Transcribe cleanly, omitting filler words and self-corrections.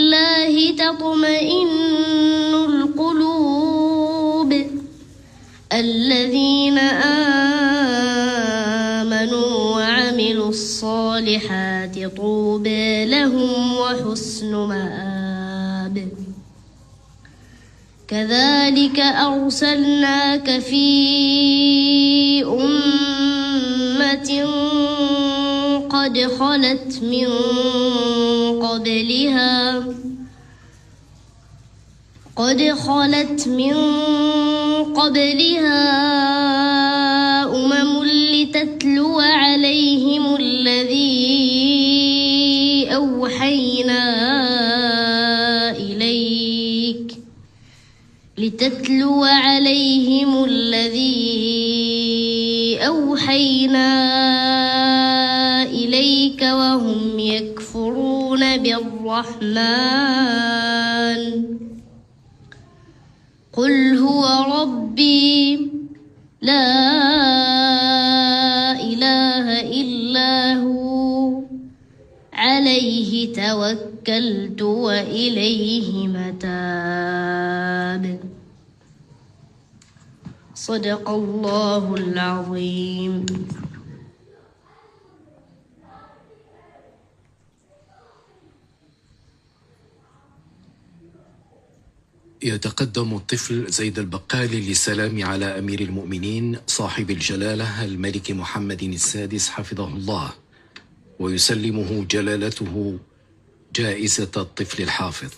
بالله تطمئن القلوب الذين آمنوا وعملوا الصالحات طوبى لهم وحسن مآب كذلك أرسلناك في أمة قد خلت من قبلها أمم لتتلو عليهم الذي أوحينا إليك وهم يكفرون بالرحمن قل هو ربي لا إله إلا هو عليه توكلت وإليه متاب صدق الله العظيم. يتقدم الطفل زيد البقالي للسلام على أمير المؤمنين صاحب الجلالة الملك محمد السادس حفظه الله، ويسلمه جلالته جائزة الطفل الحافظ.